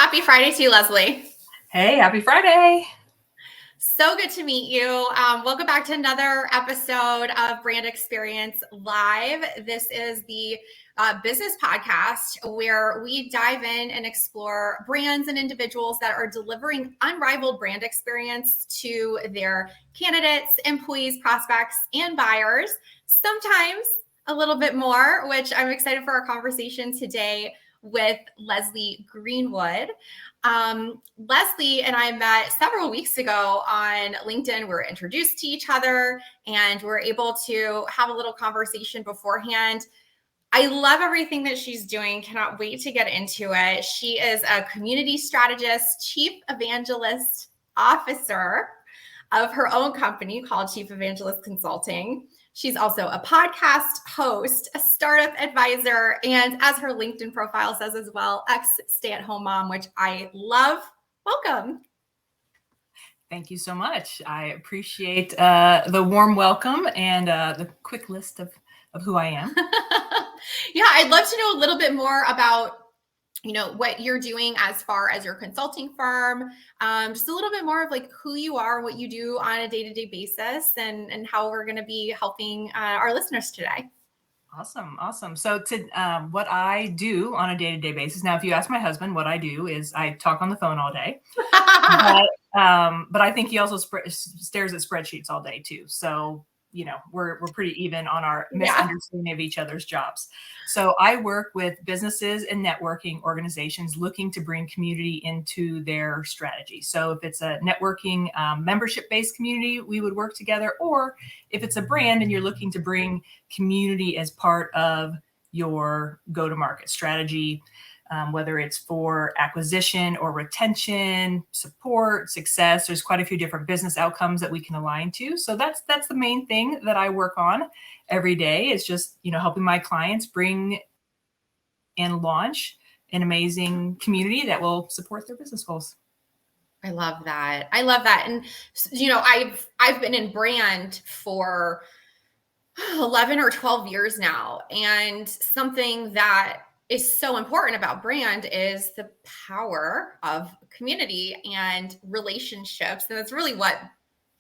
Happy Friday to you, Leslie. Hey, happy Friday. So good to meet you. Welcome back to another episode of Brand Experience Live. This is the business podcast where we dive in and explore brands and individuals that are delivering unrivaled brand experience to their candidates, employees, prospects, and buyers. Sometimes a little bit more, which I'm excited for our conversation today with Leslie Greenwood. Leslie and I met several weeks ago on LinkedIn. We were introduced to each other and we were able to have a little conversation beforehand. I love everything that she's doing. Cannot wait to get into it. She is a community strategist, chief evangelist officer of her own company called Chief Evangelist Consulting. She's also a podcast host, a startup advisor, and as her LinkedIn profile says as well, ex-stay-at-home mom, which I love. Welcome. Thank you so much. I appreciate the warm welcome and the quick list of who I am. Yeah, I'd love to know a little bit more about what you're doing as far as your consulting firm, just a little bit more of like who you are, what you do on a day-to-day basis, and how we're going to be helping our listeners today. Awesome. So what I do on a day-to-day basis. Now, if you ask my husband, what I do is I talk on the phone all day, but I think he also stares at spreadsheets all day too. So we're pretty even on our misunderstanding of each other's jobs. So I work with businesses and networking organizations looking to bring community into their strategy. So if it's a networking membership-based community, we would work together. Or if it's a brand and you're looking to bring community as part of your go-to-market strategy, whether it's for acquisition or retention, support, success, there's quite a few different business outcomes that we can align to. So that's the main thing that I work on every day is just, helping my clients bring and launch an amazing community that will support their business goals. I love that. And, I've been in brand for 11 or 12 years now. And something that is so important about brand is the power of community and relationships. And that's really what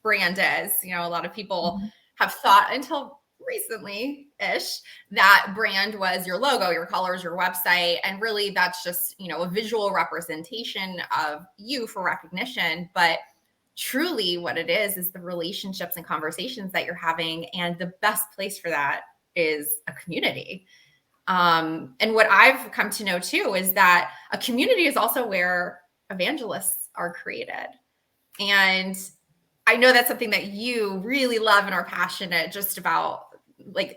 brand is. A lot of people have thought until recently-ish that brand was your logo, your colors, your website. And really that's just, a visual representation of you for recognition. But truly what it is the relationships and conversations that you're having. And the best place for that is a community. And what I've come to know too is that a community is also where evangelists are created. And I know that's something that you really love and are passionate just about,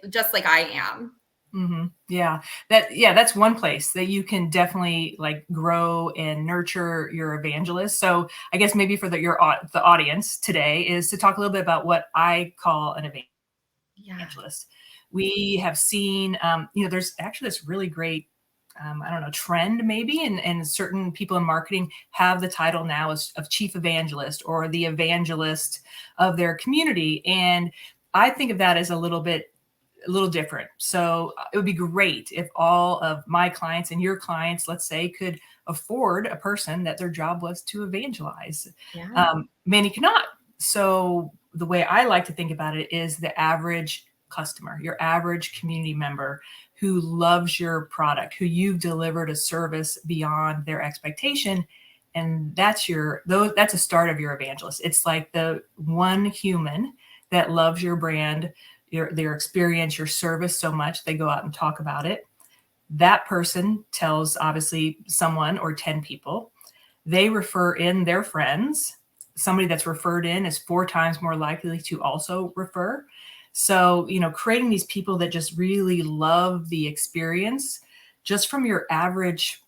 just like I am. Mm-hmm. Yeah, that's one place that you can definitely grow and nurture your evangelists. So I guess maybe for the audience today is to talk a little bit about what I call an evangelist. Yeah. We have seen, there's actually this really great, trend maybe, and certain people in marketing have the title now of chief evangelist or the evangelist of their community. And I think of that as a little different. So it would be great if all of my clients and your clients, let's say, could afford a person that their job was to evangelize. Yeah. Many cannot. So the way I like to think about it is the average customer, your average community member who loves your product, who you've delivered a service beyond their expectation. And that's a start of your evangelist. It's like the one human that loves your brand, their experience, your service so much, they go out and talk about it. That person tells obviously someone or 10 people. They refer in their friends. Somebody that's referred in is 4 times more likely to also refer. So, creating these people that just really love the experience just from your average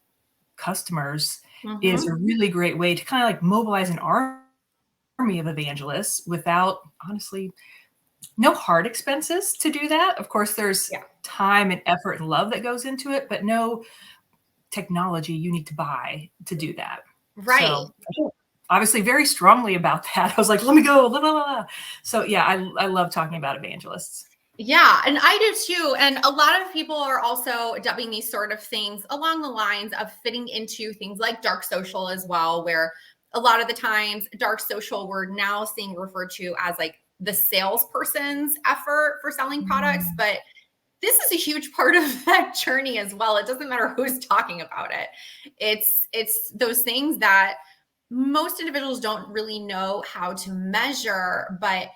customers is a really great way to kind of mobilize an army of evangelists without, honestly, no hard expenses to do that. Of course, there's time and effort and love that goes into it, but no technology you need to buy to do that. Right. So, obviously very strongly about that. I was like, let me go. Blah, blah, blah. So yeah, I love talking about evangelists. Yeah, and I do too. And a lot of people are also dubbing these sort of things along the lines of fitting into things like dark social as well, where a lot of the times dark social we're now seeing referred to as like the salesperson's effort for selling products. But this is a huge part of that journey as well. It doesn't matter who's talking about it. It's those things that most individuals don't really know how to measure, but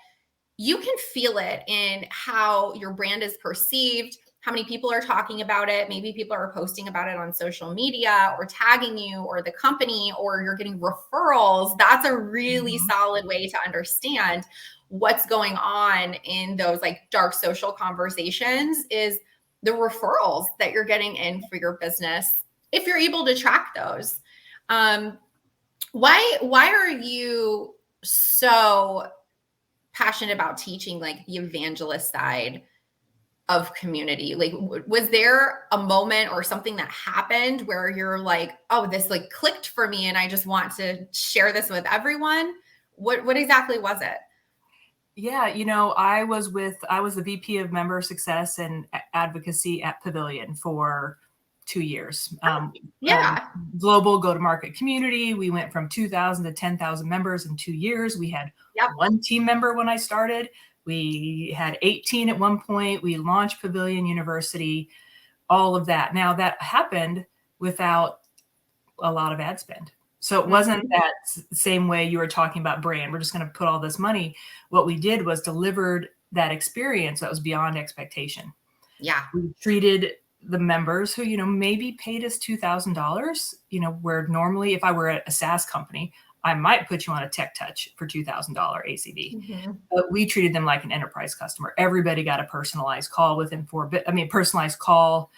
you can feel it in how your brand is perceived, how many people are talking about it. Maybe people are posting about it on social media or tagging you or the company, or you're getting referrals. That's a really solid way to understand what's going on in those like dark social conversations is the referrals that you're getting in for your business if you're able to track those. Why are you so passionate about teaching like the evangelist side of community? Like, was there a moment or something that happened where you're like, oh, this like clicked for me and I just want to share this with everyone? What exactly was it? Yeah, I was the VP of Member Success and Advocacy at Pavilion for 2 years. Yeah. Global go-to-market community. We went from 2,000 to 10,000 members in 2 years. We had one team member when I started. We had 18 at one point. We launched Pavilion University, all of that. Now that happened without a lot of ad spend. So it wasn't that same way you were talking about brand. We're just going to put all this money. What we did was delivered that experience that was beyond expectation. Yeah. We treated the members who, maybe paid us $2,000, where normally if I were at a SaaS company, I might put you on a tech touch for $2,000 ACV. But we treated them like an enterprise customer. Everybody got a personalized call within personalized call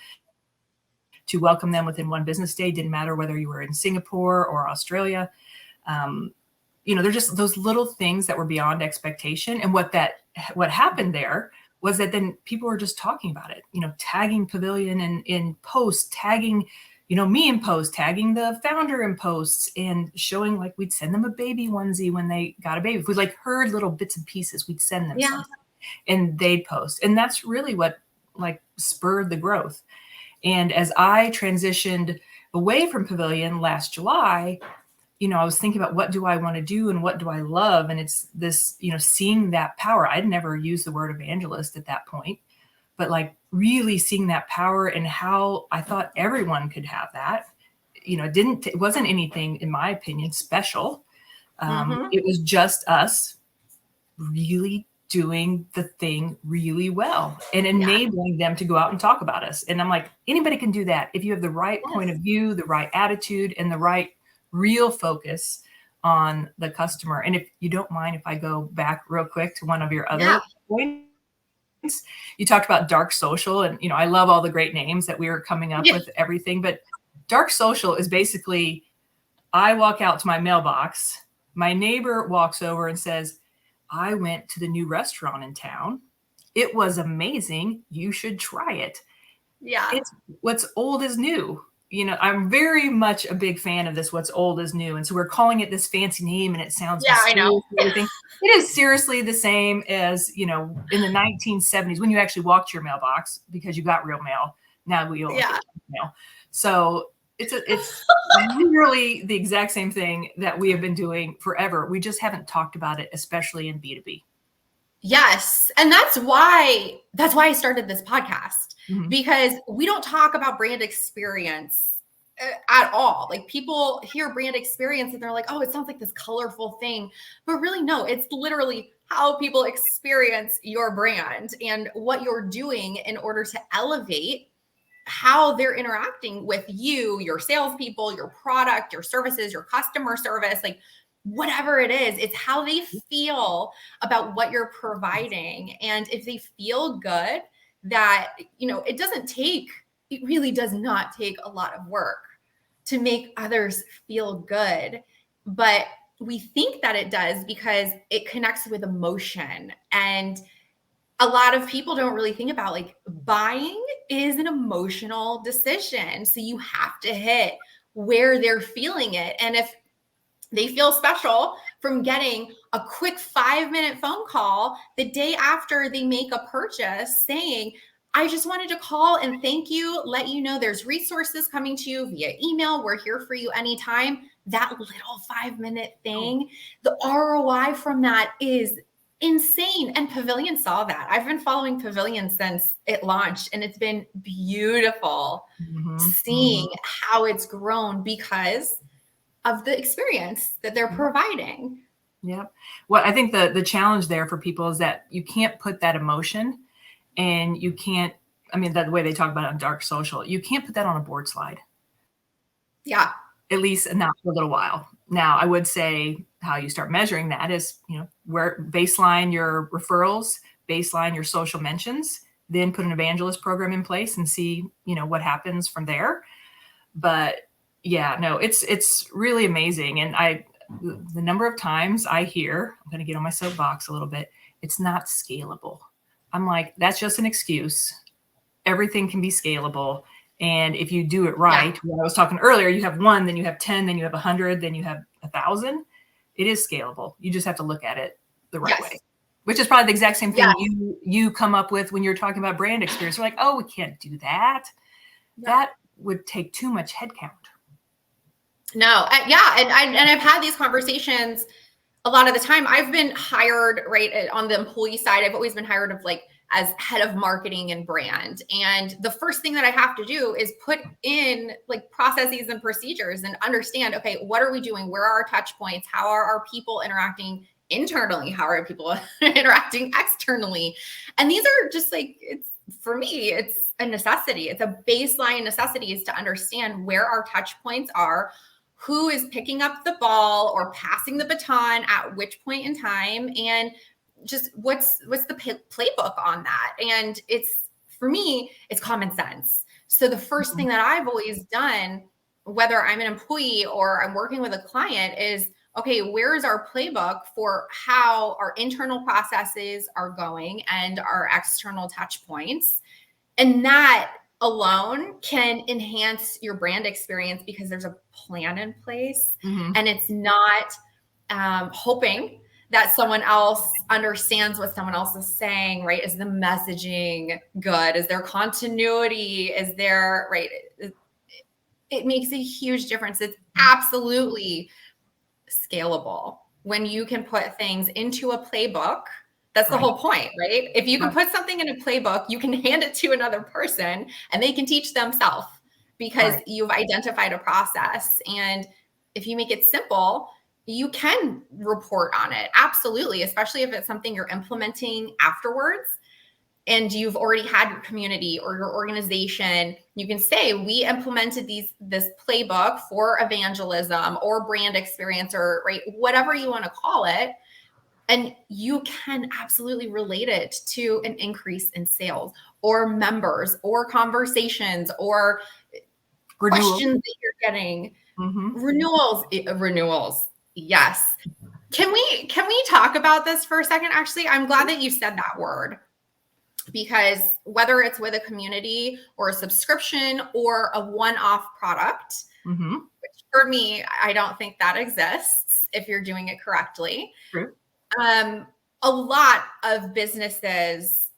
to welcome them within one business day. Didn't matter whether you were in Singapore or Australia. They're just those little things that were beyond expectation. And what happened there was that then people were just talking about it, tagging Pavilion in posts, tagging, me in posts, tagging the founder in posts, and showing like we'd send them a baby onesie when they got a baby. If we like heard little bits and pieces, we'd send them something and they'd post. And that's really what like spurred the growth. And as I transitioned away from Pavilion last July, I was thinking about what do I want to do and what do I love? And it's this, seeing that power. I'd never used the word evangelist at that point, but like really seeing that power and how I thought everyone could have that. It wasn't anything, in my opinion, special. It was just us really doing the thing really well and enabling them to go out and talk about us. And I'm like, anybody can do that if you have the right point of view, the right attitude, and the right real focus on the customer. And if you don't mind, if I go back real quick to one of your other points, you talked about dark social, and I love all the great names that we were coming up with everything, but dark social is basically, I walk out to my mailbox, my neighbor walks over and says, I went to the new restaurant in town. It was amazing. You should try it. Yeah. It's what's old is new. I'm very much a big fan of this, what's old is new. And so we're calling it this fancy name and it sounds I know. Everything. It is seriously the same as, in the 1970s when you actually walked your mailbox because you got real mail. Now we don't get mail. So it's literally the exact same thing that we have been doing forever. We just haven't talked about it, especially in B2B. Yes. And that's why I started this podcast, because we don't talk about brand experience at all. Like people hear brand experience and they're like, oh, it sounds like this colorful thing, but really no, it's literally how people experience your brand and what you're doing in order to elevate how they're interacting with you, your salespeople, your product, your services, your customer service, like whatever it is, it's how they feel about what you're providing. And if they feel good, that, it really does not take a lot of work to make others feel good. But we think that it does because it connects with emotion. And a lot of people don't really think about like buying is an emotional decision. So you have to hit where they're feeling it. And if They feel special from getting a quick 5-minute phone call the day after they make a purchase saying, I just wanted to call and thank you, let you know there's resources coming to you via email. We're here for you anytime. That little 5-minute thing, the ROI from that is insane. And Pavilion saw that. I've been following Pavilion since it launched, and it's been beautiful seeing how it's grown because of the experience that they're providing. Yep. Well, I think the challenge there for people is that you can't put that emotion, and you can't, I mean, the way they talk about it on dark social, you can't put that on a board slide. Yeah. At least not for a little while. Now, I would say how you start measuring that is, where baseline your referrals, baseline your social mentions, then put an evangelist program in place and see, what happens from there. But yeah, no, it's really amazing. And the number of times I hear, I'm going to get on my soapbox a little bit, it's not scalable. I'm like, that's just an excuse. Everything can be scalable. And if you do it right, when I was talking earlier, you have 1, then you have 10, then you have 100, then you have 1,000. It is scalable. You just have to look at it the right way, which is probably the exact same thing you come up with when you're talking about brand experience. You're like, oh, we can't do that. That would take too much headcount. No, and I've had these conversations a lot of the time. I've been hired on the employee side. I've always been hired as head of marketing and brand. And the first thing that I have to do is put in processes and procedures and understand, okay, what are we doing? Where are our touch points? How are our people interacting internally? How are people interacting externally? And these are just for me, it's a necessity. It's a baseline necessity is to understand where our touch points are, who is picking up the ball or passing the baton at which point in time, and just what's the playbook on that. And for me, it's common sense. So the first thing that I've always done, whether I'm an employee or I'm working with a client, is, okay, where is our playbook for how our internal processes are going and our external touch points? And that alone can enhance your brand experience because there's a plan in place, and it's not hoping that someone else understands what someone else is saying, right? Is the messaging good? Is there continuity? Is there, right? It makes a huge difference. It's absolutely scalable when you can put things into a playbook. That's the whole point, right? If you can put something in a playbook, you can hand it to another person and they can teach themselves because you've identified a process. And if you make it simple, you can report on it. Absolutely. Especially if it's something you're implementing afterwards and you've already had your community or your organization, you can say, we implemented this playbook for evangelism or brand experience, or whatever you want to call it. And you can absolutely relate it to an increase in sales or members or conversations or questions that you're getting. Renewals. Yes. Can we talk about this for a second? Actually, I'm glad that you said that word, because whether it's with a community or a subscription or a one-off product, which for me, I don't think that exists if you're doing it correctly. True. A lot of businesses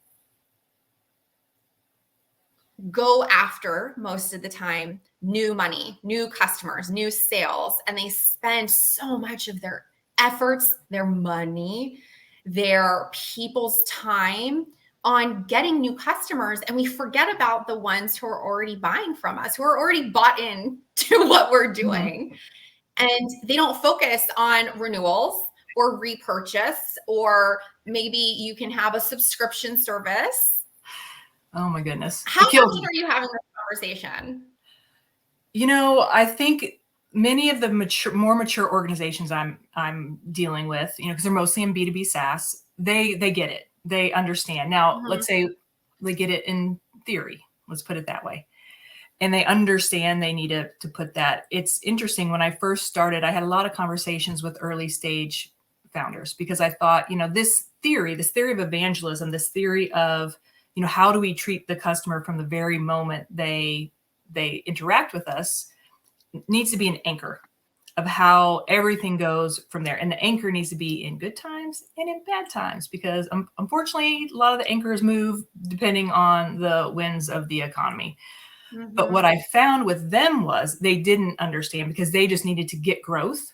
go after, most of the time, new money, new customers, new sales, and they spend so much of their efforts, their money, their people's time on getting new customers. And we forget about the ones who are already buying from us, who are already bought in to what we're doing. And they don't focus on renewals or repurchase, or maybe you can have a subscription service. Oh my goodness. How often are you having this conversation? I think many of the more mature organizations I'm dealing with, because they're mostly in B2B SaaS, they get it. They understand. Now, let's say they get it in theory. Let's put it that way. And they understand they need to put that. It's interesting. When I first started, I had a lot of conversations with early stage founders, because I thought, this theory of evangelism, this theory of, how do we treat the customer from the very moment they interact with us, needs to be an anchor of how everything goes from there. And the anchor needs to be in good times and in bad times, because unfortunately, a lot of the anchors move depending on the winds of the economy. Mm-hmm. But what I found with them was they didn't understand, because they just needed to get growth.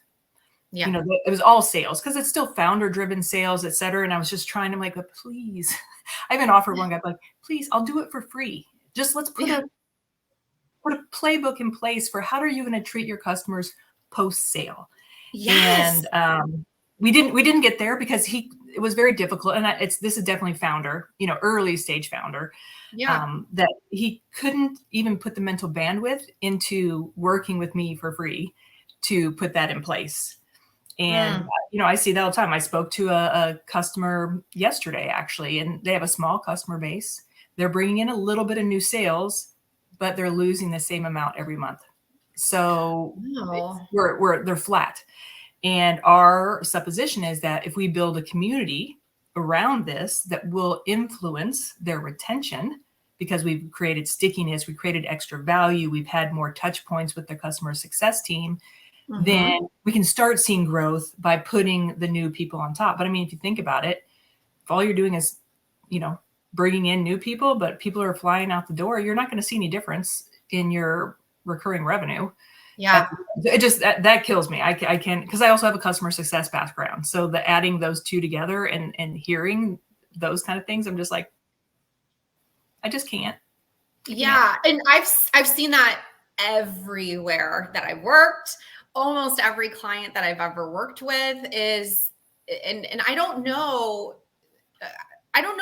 Yeah. You know, it was all sales, because it's still founder driven sales, et cetera. And I was just trying to like, please, I even offered one guy like, please, I'll do it for free. Just let's put a playbook in place for how are you going to treat your customers post sale. Yes. And we didn't get there because it was very difficult. And this is definitely founder, you know, early stage founder. Yeah. That he couldn't even put the mental bandwidth into working with me for free to put that in place. And, you know, I see that all the time. I spoke to a customer yesterday, actually, and they have a small customer base. They're bringing in a little bit of new sales, but they're losing the same amount every month. So they're flat. And our supposition is that if we build a community around this that will influence their retention, because we've created stickiness, we created extra value, we've had more touch points with the customer success team, then we can start seeing growth by putting the new people on top. But I mean, if you think about it, if all you're doing is, you know, bringing in new people, but people are flying out the door, you're not going to see any difference in your recurring revenue. Yeah. It just, that kills me. I can, because I also have a customer success background. So the adding those two together and hearing those kind of things, I'm just like, I just can't. Yeah. And I've seen that everywhere that I've worked. Almost every client that I've ever worked with is, and I don't know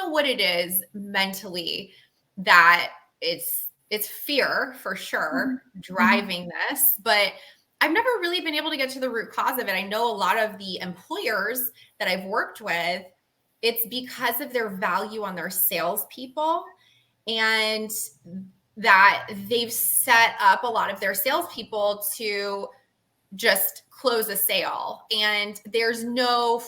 what it is mentally, that it's fear for sure driving this, but I've never really been able to get to the root cause of it. I know a lot of the employers that I've worked with, it's because of their value on their salespeople, and that they've set up a lot of their salespeople to just close a sale, and there's no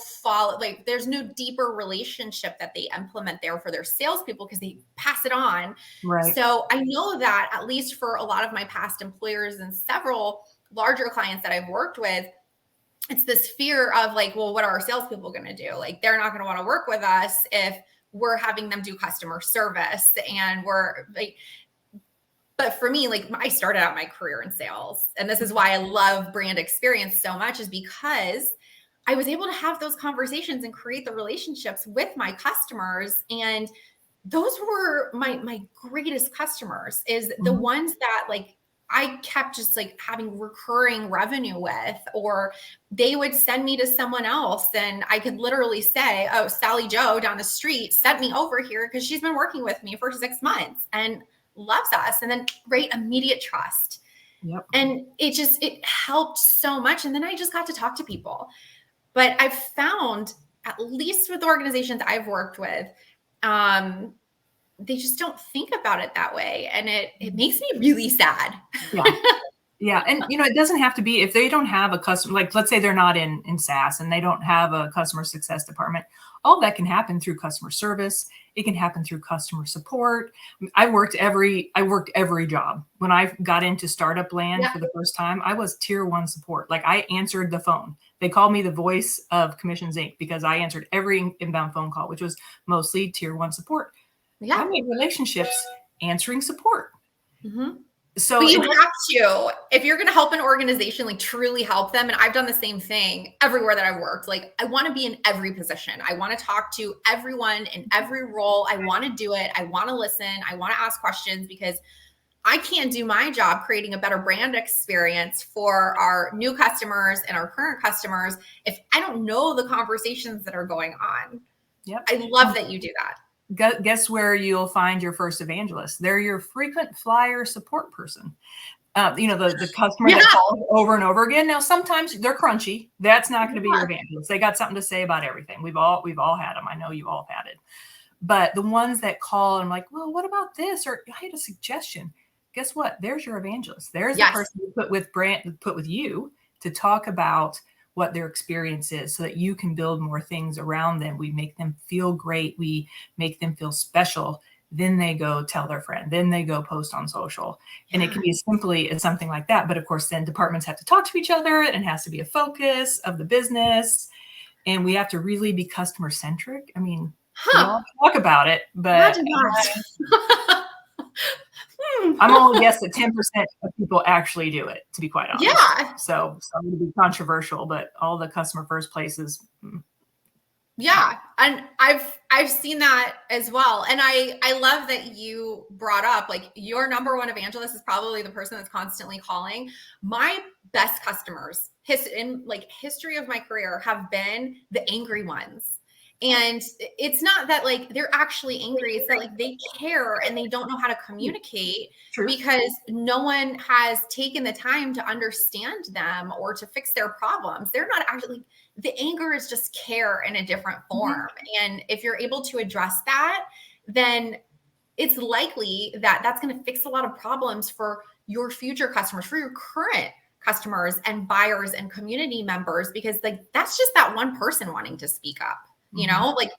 there's no deeper relationship that they implement there for their salespeople, because they pass it on. Right. So I know that, at least for a lot of my past employers and several larger clients that I've worked with, it's this fear of like, well, what are our salespeople going to do? Like, they're not going to want to work with us if we're having them do customer service, and we're like, but for me, like, I started out my career in sales, and this is why I love brand experience so much, is because I was able to have those conversations and create the relationships with my customers. And those were my greatest customers, is the ones that like I kept just like having recurring revenue with, or they would send me to someone else and I could literally say, oh, Sally Joe down the street sent me over here because she's been working with me for 6 months and loves us, and then immediate trust. Yep. And it helped so much. And then I just got to talk to people. But I've found, at least with organizations I've worked with, they just don't think about it that way. And it makes me really sad. Yeah. Yeah. And, you know, it doesn't have to be, if they don't have a customer, like, let's say they're not in SaaS and they don't have a customer success department, all that can happen through customer service. It can happen through customer support. I worked every job. When I got into startup land for the first time, I was tier 1 support. Like, I answered the phone. They called me the voice of Commissions Inc. because I answered every inbound phone call, which was mostly tier 1 support. Yeah. I made relationships answering support. So but you have to, if you're going to help an organization, like truly help them. And I've done the same thing everywhere that I've worked. Like, I want to be in every position. I want to talk to everyone in every role. I want to do it. I want to listen. I want to ask questions, because I can't do my job creating a better brand experience for our new customers and our current customers if I don't know the conversations that are going on. Yep. I love that you do that. Guess where you'll find your first evangelist? They're your frequent flyer support person. You know, the customer that calls over and over again. Now, sometimes they're crunchy. That's not going to be your evangelist. They got something to say about everything. We've all had them. I know you all have had it. But the ones that call and I'm like, well, what about this? Or I had a suggestion. Guess what? There's your evangelist. There's the person you put with you to talk about what their experience is, so that you can build more things around them. We make them feel great. We make them feel special. then they go tell their friend, then they go post on social. And it can be as simply as something like that. But of course, then departments have to talk to each other. It has to be a focus of the business. And we have to really be customer centric. I mean, we all talk about it, but I'm only guess that 10% of people actually do it, to be quite honest. Yeah. So I'm going to be controversial, but all the customer first places. Yeah. And I've seen that as well. And I love that you brought up, like, your number one evangelist is probably the person that's constantly calling. My best customers in like history of my career have been the angry ones. And it's not that like they're actually angry. It's that like they care and they don't know how to communicate. True. Because no one has taken the time to understand them or to fix their problems. They're not actually, the anger is just care in a different form. And if you're able to address that, then it's likely that that's going to fix a lot of problems for your future customers, for your current customers and buyers and community members, because like that's just that one person wanting to speak up. You know, like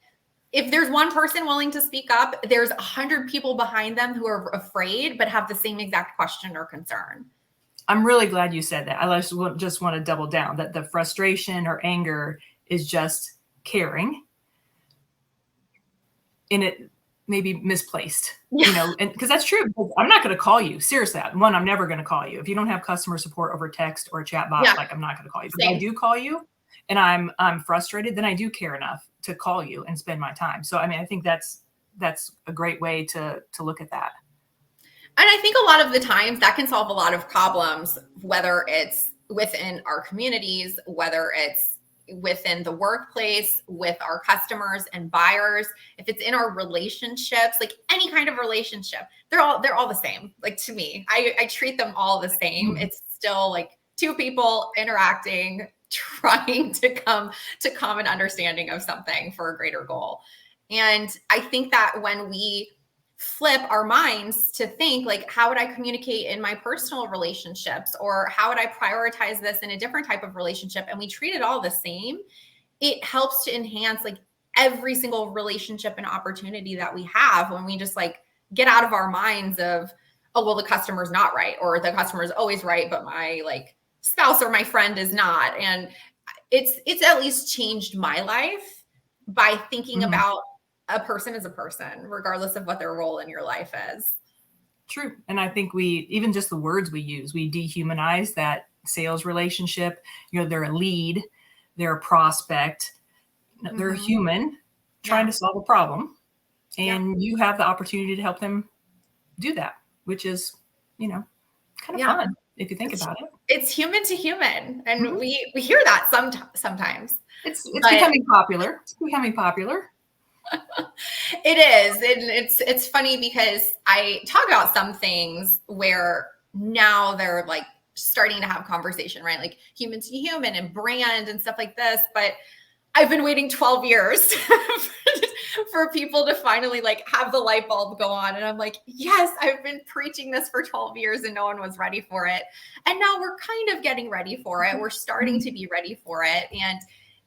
if there's one person willing to speak up, there's 100 people behind them who are afraid but have the same exact question or concern. I'm really glad you said that. I just want to double down that the frustration or anger is just caring, and it may be misplaced, you know, and because that's true. I'm not going to call you. Seriously, one, I'm never going to call you. If you don't have customer support over text or a chat bot, like I'm not going to call you. But if I do call you and I'm frustrated, then I do care enough to call you and spend my time. So, I mean, I think that's a great way to look at that. And I think a lot of the times that can solve a lot of problems, whether it's within our communities, whether it's within the workplace, with our customers and buyers, if it's in our relationships, like any kind of relationship, they're all the same. Like to me, I treat them all the same. It's still like two people interacting, trying to come to common understanding of something for a greater goal. And I think that when we flip our minds to think like, how would I communicate in my personal relationships, or how would I prioritize this in a different type of relationship, and we treat it all the same, it helps to enhance like every single relationship and opportunity that we have when we just like get out of our minds of, oh, well, the customer's not right, or the customer is always right, but my like spouse or my friend is not. And it's at least changed my life by thinking about a person as a person, regardless of what their role in your life is. True. And I think even just the words we use, we dehumanize that sales relationship. You know, they're a lead, they're a prospect, they're a human trying to solve a problem. And you have the opportunity to help them do that, which is, you know, kind of fun if you think about it. It's human to human. And we hear that sometimes. It's becoming popular. It's becoming popular. It is. It's funny because I talk about some things where now they're like starting to have conversation, right? Like human to human and brand and stuff like this. But I've been waiting 12 years for people to finally like have the light bulb go on. And I'm like, yes, I've been preaching this for 12 years and no one was ready for it. And now we're kind of getting ready for it. We're starting to be ready for it. And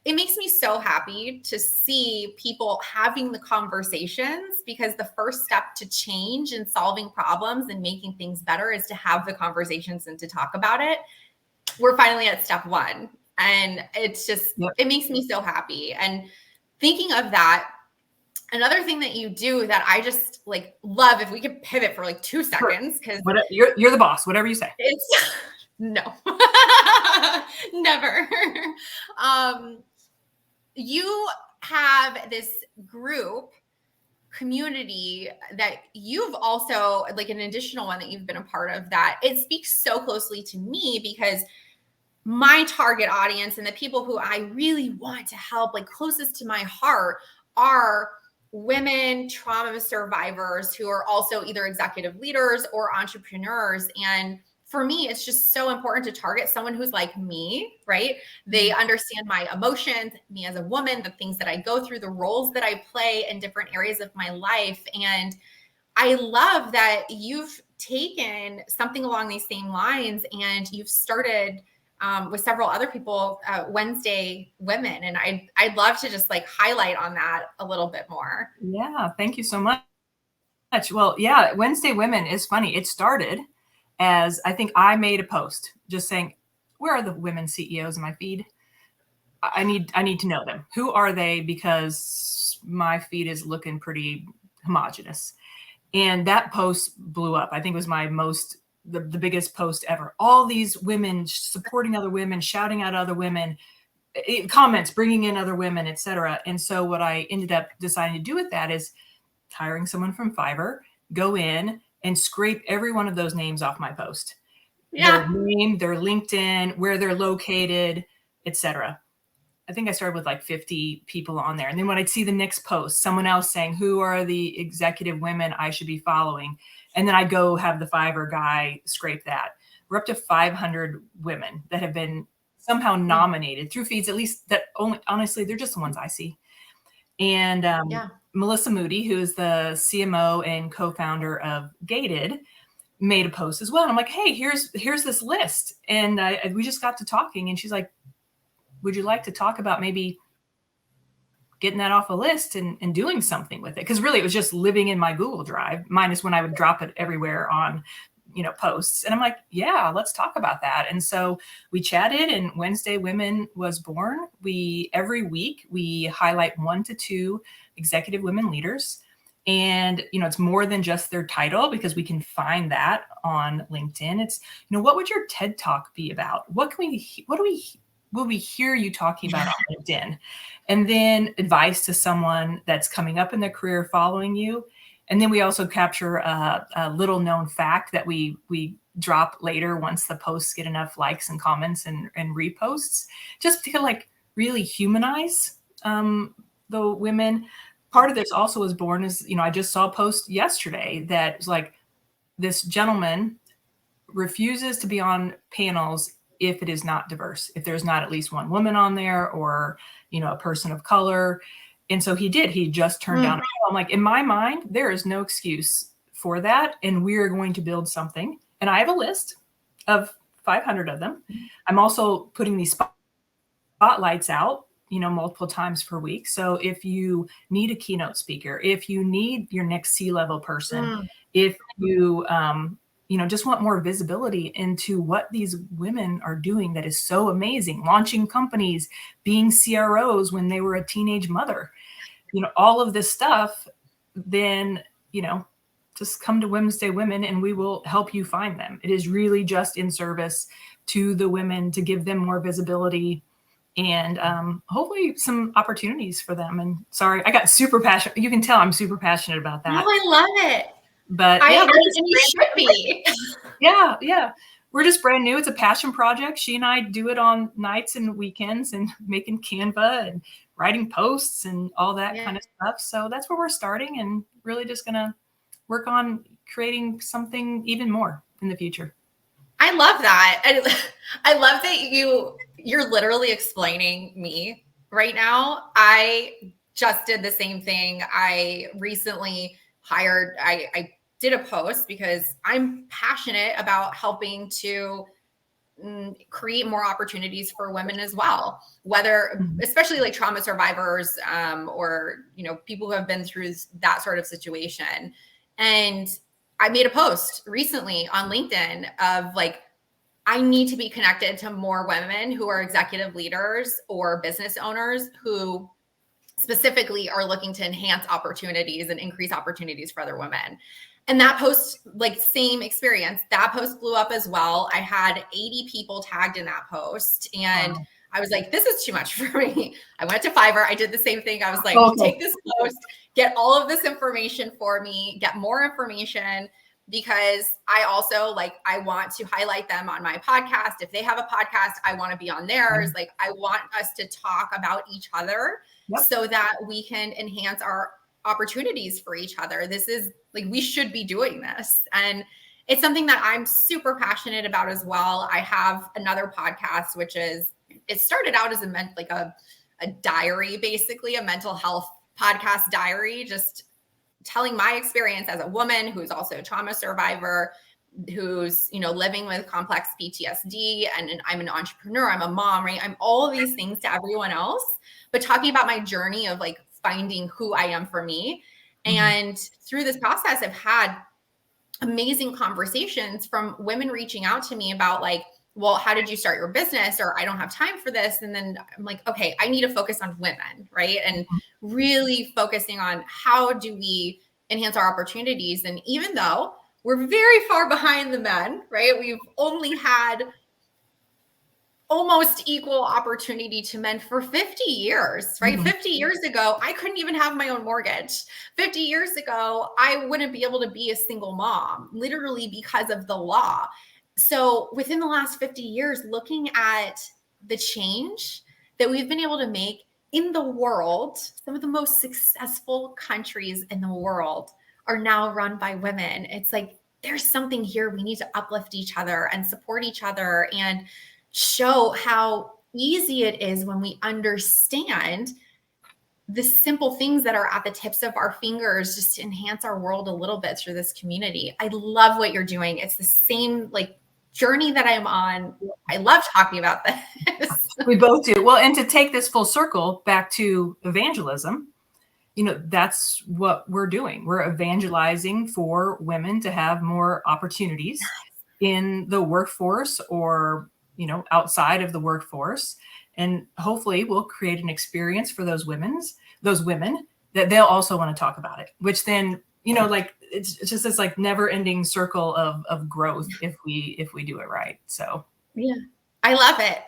it makes me so happy to see people having the conversations, because the first step to change and solving problems and making things better is to have the conversations and to talk about it. We're finally at step one. And it's just, it makes me so happy. And thinking of that, another thing that you do that I just like love, if we could pivot for like 2 seconds, because you're the boss, whatever you say. It's no, never. You have this group community that you've also, like an additional one that you've been a part of, that it speaks so closely to me, because my target audience and the people who I really want to help, like closest to my heart, are women trauma survivors who are also either executive leaders or entrepreneurs. And for me, it's just so important to target someone who's like me, right? They understand my emotions, me as a woman, the things that I go through, the roles that I play in different areas of my life. And I love that you've taken something along these same lines and you've started with several other people, Wednesday Women. And I'd love to just like highlight on that a little bit more. Yeah, thank you so much. Well, yeah, Wednesday Women is funny. It started as, I think I made a post just saying, where are the women CEOs in my feed? I need to know them. Who are they? Because my feed is looking pretty homogenous. And that post blew up. I think it was the biggest post ever. All these women supporting other women, shouting at other women, comments, bringing in other women, etc. And so what I ended up deciding to do with that is hiring someone from Fiverr, go in and scrape every one of those names off my post. Yeah. Their name, their LinkedIn, where they're located, etc. I think I started with like 50 people on there. And then when I'd see the next post, someone else saying, who are the executive women I should be following? And then I'd go have the Fiverr guy scrape that. We're up to 500 women that have been somehow nominated through feeds, at least that only, honestly, they're just the ones I see. And Melissa Moody, who is the CMO and co-founder of Gated, made a post as well. And I'm like, hey, here's this list. And we just got to talking, and she's like, would you like to talk about maybe getting that off a list and doing something with it? Because really it was just living in my Google Drive, minus when I would drop it everywhere on, posts. And I'm like, yeah, let's talk about that. And so we chatted, and Wednesday Women was born. Every week we highlight 1 to 2 executive women leaders. And, it's more than just their title, because we can find that on LinkedIn. It's, what would your TED Talk be about? Will we hear you talking about on LinkedIn? And then advice to someone that's coming up in their career following you. And then we also capture a little known fact that we drop later once the posts get enough likes and comments and reposts, just to like really humanize the women. Part of this also was born as, I just saw a post yesterday that was like, this gentleman refuses to be on panels if it is not diverse, if there's not at least one woman on there, or, a person of color. And so he just turned down. I'm like, in my mind, there is no excuse for that. And we are going to build something. And I have a list of 500 of them. I'm also putting these spotlights out, multiple times per week. So if you need a keynote speaker, if you need your next C-level person, if you, just want more visibility into what these women are doing that is so amazing, launching companies, being CROs when they were a teenage mother, all of this stuff, then, just come to Wednesday Women and we will help you find them. It is really just in service to the women, to give them more visibility and hopefully some opportunities for them. And sorry, I got super passionate. You can tell I'm super passionate about that. No, I love it. But and you should be. Yeah. We're just brand new. It's a passion project. She and I do it on nights and weekends, and making Canva and writing posts and all that kind of stuff. So that's where we're starting, and really just going to work on creating something even more in the future. I love that. I love that you're literally explaining me right now. I just did the same thing. I recently I did a post because I'm passionate about helping to create more opportunities for women as well, whether, especially like trauma survivors, or, people who have been through that sort of situation. And I made a post recently on LinkedIn of like, I need to be connected to more women who are executive leaders or business owners who specifically are looking to enhance opportunities and increase opportunities for other women. And that post, like, same experience, that post blew up as well. I had 80 people tagged in that post, and I was like, this is too much for me. I went to Fiverr. I did the same thing. I was like, take this post, get all of this information for me, get more information, because I also I want to highlight them on my podcast. If they have a podcast, I want to be on theirs. Like, I want us to talk about each other so that we can enhance our opportunities for each other. This is we should be doing this. And it's something that I'm super passionate about as well. I have another podcast, which is, it started out as a diary, basically a mental health podcast diary, just telling my experience as a woman who's also a trauma survivor, who's, living with complex PTSD, and I'm an entrepreneur, I'm a mom, right? I'm all of these things to everyone else, but talking about my journey of finding who I am for me. And through this process, I've had amazing conversations from women reaching out to me about like, well, how did you start your business? Or I don't have time for this. And then I'm like, okay, I need to focus on women, right? And really focusing on how do we enhance our opportunities. And even though we're very far behind the men, right? We've only had almost equal opportunity to men for 50 years, right? 50 years ago, I couldn't even have my own mortgage. 50 years ago, I wouldn't be able to be a single mom, literally because of the law. So within the last 50 years, looking at the change that we've been able to make in the world, some of the most successful countries in the world are now run by women. It's like, there's something here. We need to uplift each other and support each other and show how easy it is when we understand the simple things that are at the tips of our fingers just to enhance our world a little bit through this community. I love what you're doing. It's the same like journey that I'm on. I love talking about this. We both do. Well, and to take this full circle back to evangelism, that's what we're doing. We're evangelizing for women to have more opportunities in the workforce or outside of the workforce. And hopefully we'll create an experience for those women that they'll also want to talk about it, which then, like it's just this like never ending circle of growth if we do it right. So yeah, I love it.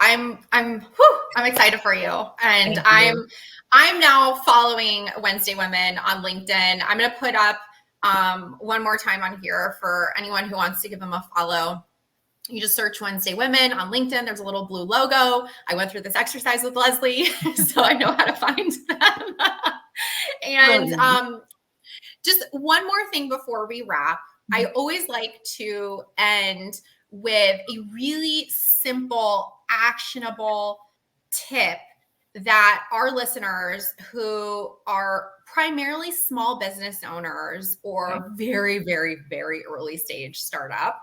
I'm excited for you. And I'm now following Wednesday Women on LinkedIn. I'm going to put up one more time on here for anyone who wants to give them a follow. You just search Wednesday Women on LinkedIn. There's a little blue logo. I went through this exercise with Leslie, so I know how to find them. And just one more thing before we wrap. I always like to end with a really simple, actionable tip that our listeners who are primarily small business owners or very, very, very early stage startup,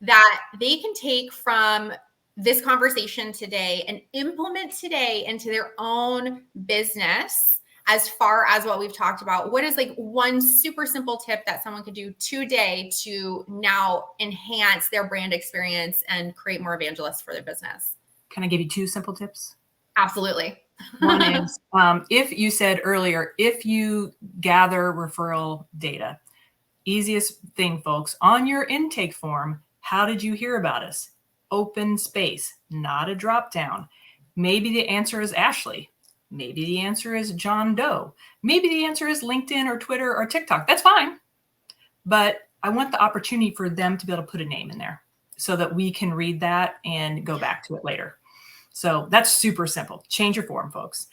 that they can take from this conversation today and implement today into their own business as far as what we've talked about. What is like one super simple tip that someone could do today to now enhance their brand experience and create more evangelists for their business? Can I give you two simple tips? Absolutely. One is, if you said earlier, if you gather referral data, easiest thing, folks, on your intake form, how did you hear about us? Open space, not a drop down. Maybe the answer is Ashley. Maybe the answer is John Doe. Maybe the answer is LinkedIn or Twitter or TikTok. That's fine. But I want the opportunity for them to be able to put a name in there so that we can read that and go back to it later. So that's super simple. Change your form, folks.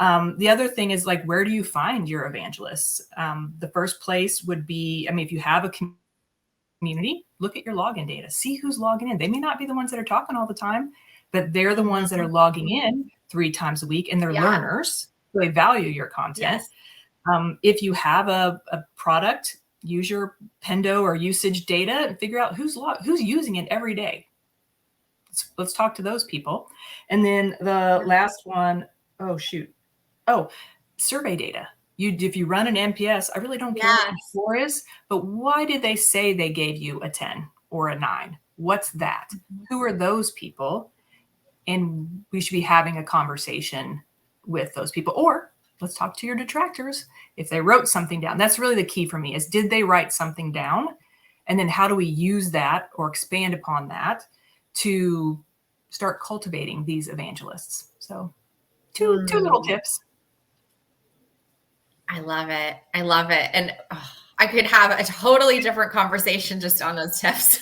The other thing is like, where do you find your evangelists? The first place would be, if you have a community, look at your login data, see who's logging in. They may not be the ones that are talking all the time, but they're the ones that are logging in 3 times a week and they're learners. So they value your content. If you have a product, use your Pendo or usage data and figure out who's using it every day. Let's talk to those people. And then the last one, survey data. If you run an NPS, I really don't care what the score is, but why did they say they gave you a 10 or a 9? What's that? Who are those people? And we should be having a conversation with those people. Or let's talk to your detractors. If they wrote something down, that's really the key for me is, did they write something down? And then how do we use that or expand upon that to start cultivating these evangelists? So two little tips. I love it. I love it. And I could have a totally different conversation just on those tips.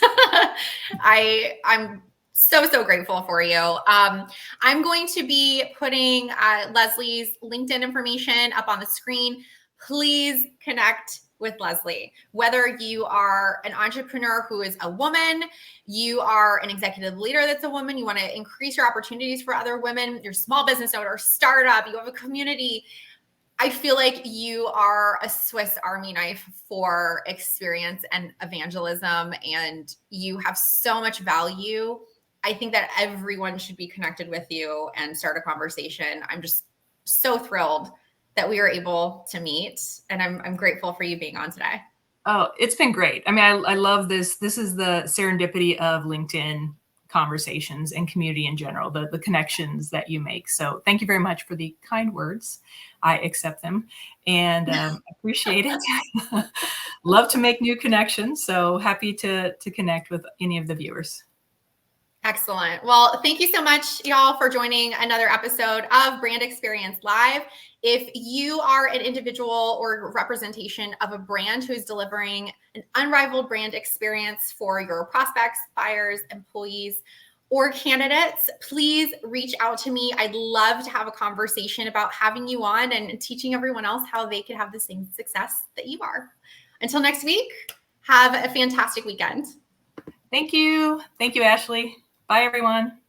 I'm so grateful for you. I'm going to be putting Leslie's LinkedIn information up on the screen. Please connect with Leslie. Whether you are an entrepreneur who is a woman, you are an executive leader that's a woman, you want to increase your opportunities for other women, you're a small business owner, startup, you have a community, I feel like you are a Swiss Army knife for experience and evangelism, and you have so much value. I think that everyone should be connected with you and start a conversation. I'm just so thrilled that we were able to meet. And I'm grateful for you being on today. Oh, it's been great. I mean, I love this. This is the serendipity of LinkedIn conversations and community in general, the connections that you make. So thank you very much for the kind words. I accept them and appreciate it. Love to make new connections. So happy to connect with any of the viewers. Excellent. Well, thank you so much, y'all, for joining another episode of Brand Experience Live. If you are an individual or representation of a brand who's delivering an unrivaled brand experience for your prospects, buyers, employees, or candidates, please reach out to me. I'd love to have a conversation about having you on and teaching everyone else how they could have the same success that you are. Until next week, have a fantastic weekend. Thank you. Thank you, Ashley. Bye, everyone.